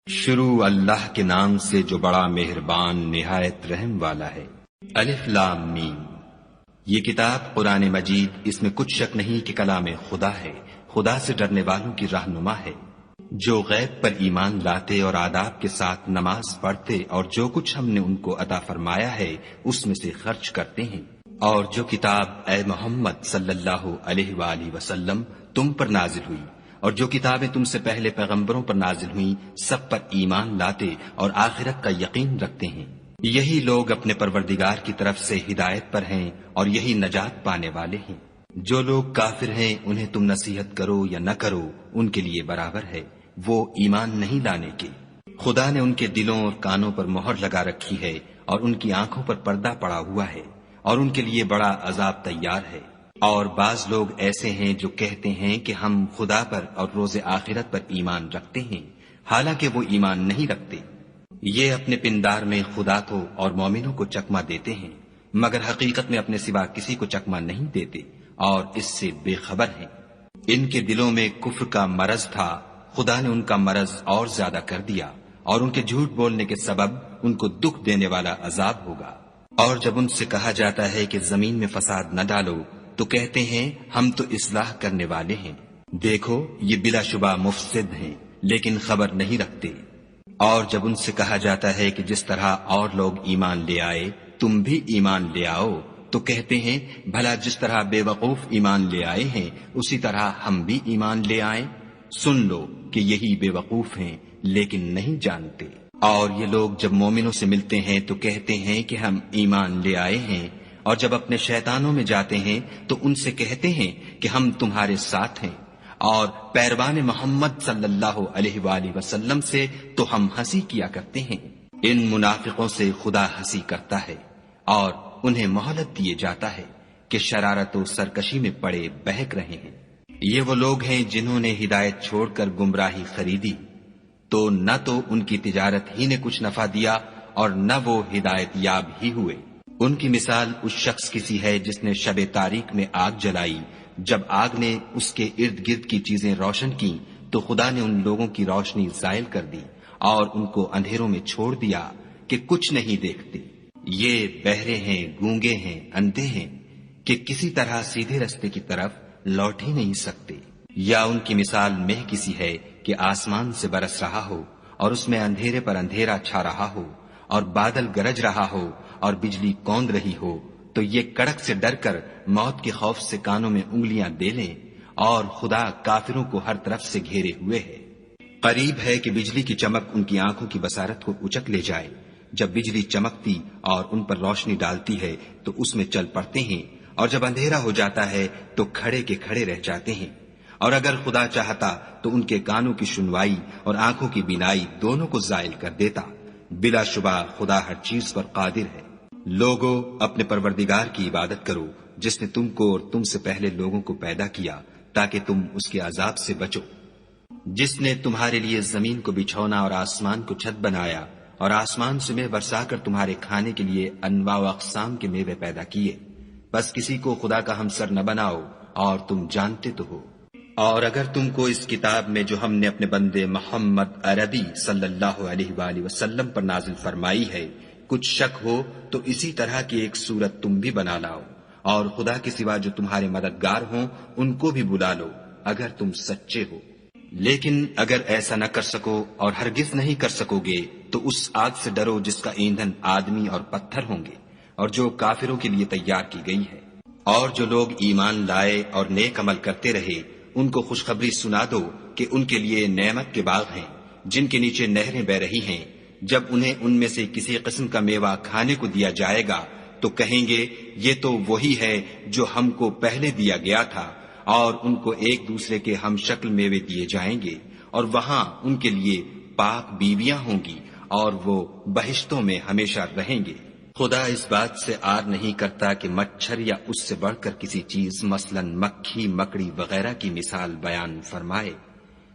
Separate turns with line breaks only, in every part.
شروع اللہ کے نام سے جو بڑا مہربان نہایت رحم والا ہے۔ الف لام میم۔ یہ کتاب قرآن مجید، اس میں کچھ شک نہیں کہ کلام خدا ہے، خدا سے ڈرنے والوں کی رہنما ہے، جو غیب پر ایمان لاتے اور آداب کے ساتھ نماز پڑھتے اور جو کچھ ہم نے ان کو عطا فرمایا ہے اس میں سے خرچ کرتے ہیں، اور جو کتاب اے محمد صلی اللہ علیہ وآلہ وسلم تم پر نازل ہوئی اور جو کتابیں تم سے پہلے پیغمبروں پر نازل ہوئیں سب پر ایمان لاتے اور آخرت کا یقین رکھتے ہیں، یہی لوگ اپنے پروردگار کی طرف سے ہدایت پر ہیں اور یہی نجات پانے والے ہیں۔ جو لوگ کافر ہیں انہیں تم نصیحت کرو یا نہ کرو ان کے لیے برابر ہے، وہ ایمان نہیں لانے کے۔ خدا نے ان کے دلوں اور کانوں پر مہر لگا رکھی ہے اور ان کی آنکھوں پر پردہ پڑا ہوا ہے اور ان کے لیے بڑا عذاب تیار ہے۔ اور بعض لوگ ایسے ہیں جو کہتے ہیں کہ ہم خدا پر اور روز آخرت پر ایمان رکھتے ہیں، حالانکہ وہ ایمان نہیں رکھتے۔ یہ اپنے پندار میں خدا کو اور مومنوں کو چکما دیتے ہیں، مگر حقیقت میں اپنے سوا کسی کو چکما نہیں دیتے اور اس سے بے خبر ہیں۔ ان کے دلوں میں کفر کا مرض تھا، خدا نے ان کا مرض اور زیادہ کر دیا اور ان کے جھوٹ بولنے کے سبب ان کو دکھ دینے والا عذاب ہوگا۔ اور جب ان سے کہا جاتا ہے کہ زمین میں فساد نہ ڈالو تو کہتے ہیں ہم تو اصلاح کرنے والے ہیں، دیکھو یہ بلا شبہ مفسد ہیں لیکن خبر نہیں رکھتے۔ اور جب ان سے کہا جاتا ہے کہ جس طرح اور لوگ ایمان لے آئے تم بھی ایمان لے آؤ تو کہتے ہیں بھلا جس طرح بے وقوف ایمان لے آئے ہیں اسی طرح ہم بھی ایمان لے آئیں، سن لو کہ یہی بے وقوف ہیں لیکن نہیں جانتے۔ اور یہ لوگ جب مومنوں سے ملتے ہیں تو کہتے ہیں کہ ہم ایمان لے آئے ہیں، اور جب اپنے شیطانوں میں جاتے ہیں تو ان سے کہتے ہیں کہ ہم تمہارے ساتھ ہیں، اور پیروان محمد صلی اللہ علیہ وآلہ وسلم سے تو ہم ہنسی کیا کرتے ہیں۔ ان منافقوں سے خدا ہنسی کرتا ہے اور انہیں مہلت دیے جاتا ہے کہ شرارت و سرکشی میں پڑے بہک رہے ہیں۔ یہ وہ لوگ ہیں جنہوں نے ہدایت چھوڑ کر گمراہی خریدی، تو نہ تو ان کی تجارت ہی نے کچھ نفع دیا اور نہ وہ ہدایت یاب ہی ہوئے۔ ان کی مثال اس شخص کی سی ہے جس نے شب تاریک میں آگ جلائی، جب آگ نے اس کے ارد گرد کی چیزیں روشن کی تو خدا نے ان لوگوں کی روشنی زائل کر دی اور ان کو اندھیروں میں چھوڑ دیا کہ کچھ نہیں دیکھتے۔ یہ بہرے ہیں، گونگے ہیں، اندھے ہیں کہ کسی طرح سیدھے رستے کی طرف لوٹ ہی نہیں سکتے۔ یا ان کی مثال مہ کسی ہے کہ آسمان سے برس رہا ہو اور اس میں اندھیرے پر اندھیرا چھا رہا ہو اور بادل گرج رہا ہو اور بجلی کوند رہی ہو، تو یہ کڑک سے ڈر کر موت کے خوف سے کانوں میں انگلیاں دے لیں، اور خدا کافروں کو ہر طرف سے گھیرے ہوئے ہے۔ قریب ہے کہ بجلی کی چمک ان کی آنکھوں کی بصارت کو اچک لے جائے۔ جب بجلی چمکتی اور ان پر روشنی ڈالتی ہے تو اس میں چل پڑتے ہیں، اور جب اندھیرا ہو جاتا ہے تو کھڑے کے کھڑے رہ جاتے ہیں۔ اور اگر خدا چاہتا تو ان کے کانوں کی سنوائی اور آنکھوں کی بینائی دونوں کو زائل کر دیتا، بلا شبہ خدا ہر چیز پر قادر ہے۔ لوگو اپنے پروردگار کی عبادت کرو جس نے تم کو اور تم سے پہلے لوگوں کو پیدا کیا تاکہ تم اس کے عذاب سے بچو، جس نے تمہارے لیے زمین کو بچھونا اور آسمان کو چھت بنایا اور آسمان سے میوہ برسا کر تمہارے کھانے کے لیے انواع و اقسام کے میوے پیدا کیے، بس کسی کو خدا کا ہمسر نہ بناؤ اور تم جانتے تو ہو۔ اور اگر تم کو اس کتاب میں جو ہم نے اپنے بندے محمد عربی صلی اللہ علیہ وآلہ وسلم پر نازل فرمائی ہے کچھ شک ہو تو اسی طرح کی ایک صورت تم بھی بنا لاؤ، اور خدا کے سوا جو تمہارے مددگار ہوں ان کو بھی بلا لو اگر تم سچے ہو۔ لیکن اگر ایسا نہ کر سکو اور ہرگز نہیں کر سکو گے تو اس آگ سے ڈرو جس کا ایندھن آدمی اور پتھر ہوں گے اور جو کافروں کے لیے تیار کی گئی ہے۔ اور جو لوگ ایمان لائے اور نیک عمل کرتے رہے ان کو خوشخبری سنا دو کہ ان کے لیے نعمت کے باغ ہیں جن کے نیچے نہریں بہ رہی ہیں، جب انہیں ان میں سے کسی قسم کا میوہ کھانے کو دیا جائے گا تو کہیں گے یہ تو وہی ہے جو ہم کو پہلے دیا گیا تھا، اور ان کو ایک دوسرے کے ہم شکل میوے دیے جائیں گے، اور وہاں ان کے لیے پاک بیویاں ہوں گی اور وہ بہشتوں میں ہمیشہ رہیں گے۔ خدا اس بات سے آر نہیں کرتا کہ مچھر یا اس سے بڑھ کر کسی چیز مثلا مکھی، مکڑی وغیرہ کی مثال بیان فرمائے۔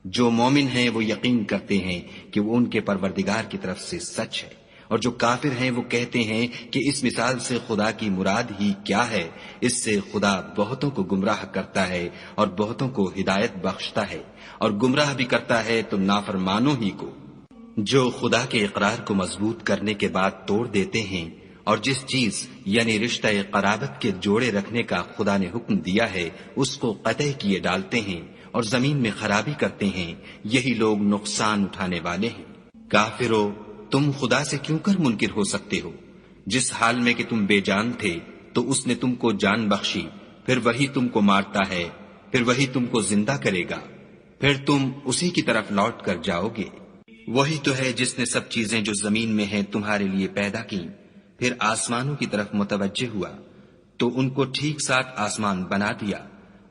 جو مومن ہیں وہ یقین کرتے ہیں کہ وہ ان کے پروردگار کی طرف سے سچ ہے، اور جو کافر ہیں وہ کہتے ہیں کہ اس مثال سے خدا کی مراد ہی کیا ہے، اس سے خدا بہتوں کو گمراہ کرتا ہے اور بہتوں کو ہدایت بخشتا ہے، اور گمراہ بھی کرتا ہے تو نافرمانوں ہی کو۔ جو خدا کے اقرار کو مضبوط کرنے کے بعد توڑ دیتے ہیں اور جس چیز یعنی رشتہ قرابت کے جوڑے رکھنے کا خدا نے حکم دیا ہے اس کو قطع کیے ڈالتے ہیں اور زمین میں خرابی کرتے ہیں، یہی لوگ نقصان اٹھانے والے ہیں۔ کافرو، تم خدا سے کیوں کر منکر ہو سکتے ہو؟ جس حال میں کہ تم بے جان تھے تو اس نے تم کو جان بخشی، پھر وہی تم کو مارتا ہے، پھر وہی تم کو زندہ کرے گا، پھر تم اسی کی طرف لوٹ کر جاؤ گے۔ وہی تو ہے جس نے سب چیزیں جو زمین میں ہیں تمہارے لیے پیدا کی، پھر آسمانوں کی طرف متوجہ ہوا تو ان کو ٹھیک ساتھ آسمان بنا دیا،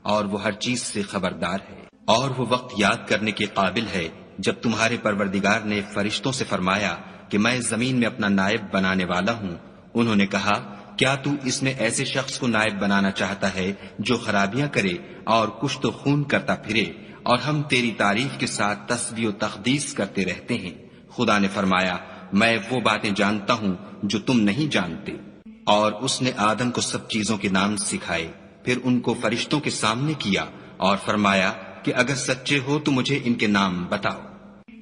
اور وہ ہر چیز سے خبردار ہے۔ اور وہ وقت یاد کرنے کے قابل ہے جب تمہارے پروردگار نے فرشتوں سے فرمایا کہ میں زمین میں اپنا نائب بنانے والا ہوں۔ انہوں نے کہا، کیا تو اس میں ایسے شخص کو نائب بنانا چاہتا ہے جو خرابیاں کرے اور کشت و خون کرتا پھرے، اور ہم تیری تعریف کے ساتھ تسبیح و تقدیس کرتے رہتے ہیں؟ خدا نے فرمایا، میں وہ باتیں جانتا ہوں جو تم نہیں جانتے۔ اور اس نے آدم کو سب چیزوں کے نام سکھائے، پھر ان کو فرشتوں کے سامنے کیا اور فرمایا کہ اگر سچے ہو تو مجھے ان کے نام بتاؤ۔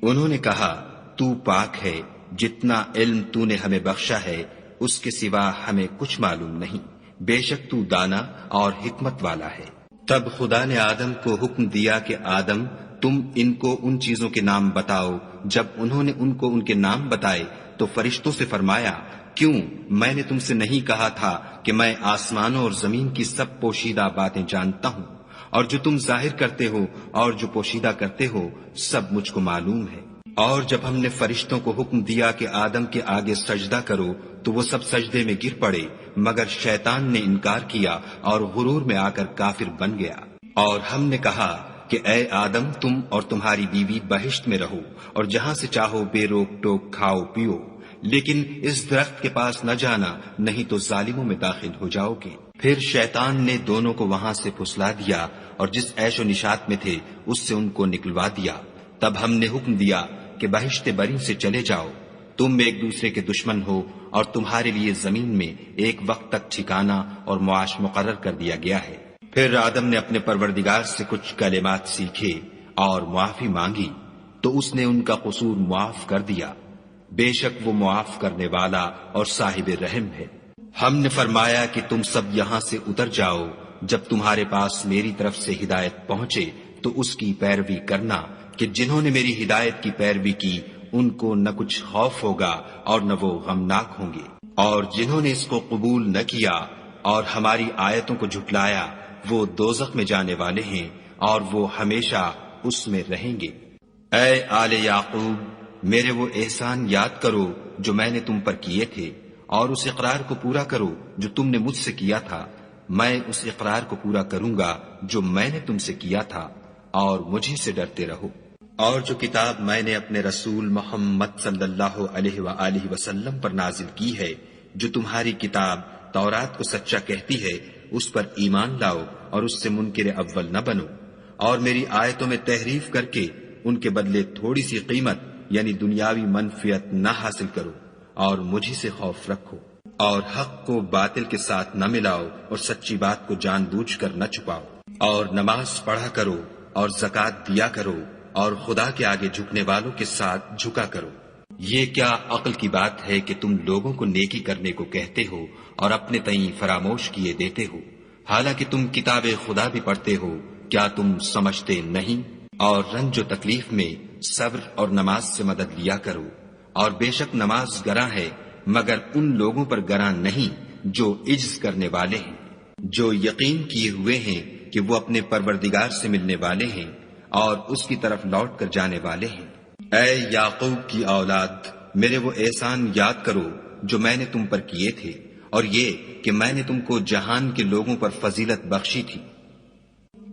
انہوں نے کہا، تو پاک ہے، جتنا علم تو نے ہمیں بخشا ہے اس کے سوا ہمیں کچھ معلوم نہیں، بے شک تو دانا اور حکمت والا ہے۔ تب خدا نے آدم کو حکم دیا کہ آدم، تم ان کو ان چیزوں کے نام بتاؤ۔ جب انہوں نے ان کو ان کے نام بتائے تو فرشتوں سے فرمایا، کیوں میں نے تم سے نہیں کہا تھا کہ میں آسمانوں اور زمین کی سب پوشیدہ باتیں جانتا ہوں، اور جو تم ظاہر کرتے ہو اور جو پوشیدہ کرتے ہو سب مجھ کو معلوم ہے۔ اور جب ہم نے فرشتوں کو حکم دیا کہ آدم کے آگے سجدہ کرو تو وہ سب سجدے میں گر پڑے، مگر شیطان نے انکار کیا اور غرور میں آ کر کافر بن گیا۔ اور ہم نے کہا کہ اے آدم، تم اور تمہاری بیوی بہشت میں رہو اور جہاں سے چاہو بے روک ٹوک کھاؤ پیو، لیکن اس درخت کے پاس نہ جانا، نہیں تو ظالموں میں داخل ہو جاؤ گے۔ پھر شیطان نے دونوں کو وہاں سے پھسلا دیا اور جس عیش و نشاط میں تھے اس سے ان کو نکلوا دیا۔ تب ہم نے حکم دیا کہ بہشت بری سے چلے جاؤ، تم ایک دوسرے کے دشمن ہو اور تمہارے لیے زمین میں ایک وقت تک ٹھکانہ اور معاش مقرر کر دیا گیا ہے۔ پھر آدم نے اپنے پروردگار سے کچھ کلمات سیکھے اور معافی مانگی تو اس نے ان کا قصور معاف کر دیا، بے شک وہ معاف کرنے والا اور صاحب رحم ہے۔ ہم نے فرمایا کہ تم سب یہاں سے اتر جاؤ، جب تمہارے پاس میری طرف سے ہدایت پہنچے تو اس کی پیروی کرنا، کہ جنہوں نے میری ہدایت کی پیروی کی ان کو نہ کچھ خوف ہوگا اور نہ وہ غمناک ہوں گے، اور جنہوں نے اس کو قبول نہ کیا اور ہماری آیتوں کو جھٹلایا وہ دوزخ میں جانے والے ہیں اور وہ ہمیشہ اس میں رہیں گے۔ اے آل یعقوب، میرے وہ احسان یاد کرو جو میں نے تم پر کیے تھے، اور اس اقرار کو پورا کرو جو تم نے مجھ سے کیا تھا۔ میں اس اقرار کو پورا کروں گا جو میں نے تم سے کیا تھا، اور مجھے سے ڈرتے رہو۔ اور جو کتاب میں نے اپنے رسول محمد صلی اللہ علیہ وآلہ وسلم پر نازل کی ہے، جو تمہاری کتاب تورات کو سچا کہتی ہے، اس پر ایمان لاؤ اور اس سے منکر اول نہ بنو، اور میری آیتوں میں تحریف کر کے ان کے بدلے تھوڑی سی قیمت یعنی دنیاوی منفعت نہ حاصل کرو، اور مجھے سے خوف رکھو، اور حق کو باطل کے ساتھ نہ ملاؤ اور سچی بات کو جان بوجھ کر نہ چھپاؤ، اور نماز پڑھا کرو اور زکوٰۃ دیا کرو، اور خدا کے آگے جھکنے والوں کے ساتھ جھکا کرو۔ یہ کیا عقل کی بات ہے کہ تم لوگوں کو نیکی کرنے کو کہتے ہو اور اپنے تئیں فراموش کیے دیتے ہو، حالانکہ تم کتاب خدا بھی پڑھتے ہو، کیا تم سمجھتے نہیں؟ اور رنج و تکلیف میں صبر اور نماز سے مدد لیا کرو، اور بے شک نماز گراں ہے مگر ان لوگوں پر گراں نہیں جو عجز کرنے والے ہیں، جو یقین کیے ہوئے ہیں کہ وہ اپنے پروردگار سے ملنے والے ہیں اور اس کی طرف لوٹ کر جانے والے ہیں۔ اے یعقوب کی اولاد، میرے وہ احسان یاد کرو جو میں نے تم پر کیے تھے، اور یہ کہ میں نے تم کو جہان کے لوگوں پر فضیلت بخشی تھی۔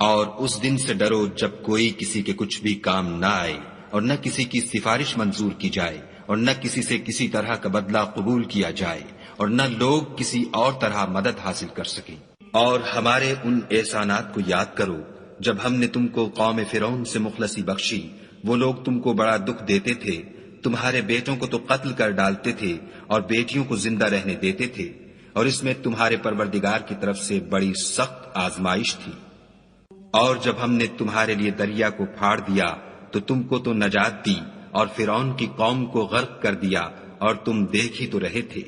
اور اس دن سے ڈرو جب کوئی کسی کے کچھ بھی کام نہ آئے، اور نہ کسی کی سفارش منظور کی جائے، اور نہ کسی سے کسی طرح کا بدلہ قبول کیا جائے، اور نہ لوگ کسی اور طرح مدد حاصل کر سکیں۔ اور ہمارے ان احسانات کو یاد کرو جب ہم نے تم کو قوم فرعون سے مخلصی بخشی، وہ لوگ تم کو بڑا دکھ دیتے تھے، تمہارے بیٹوں کو تو قتل کر ڈالتے تھے اور بیٹیوں کو زندہ رہنے دیتے تھے، اور اس میں تمہارے پروردگار کی طرف سے بڑی سخت آزمائش تھی۔ اور جب ہم نے تمہارے لیے دریا کو پھاڑ دیا تو تم کو تو نجات دی اور فرعون کی قوم کو غرق کر دیا اور تم دیکھ ہی تو رہے تھے۔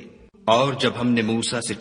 اور جب ہم نے موسیٰ سے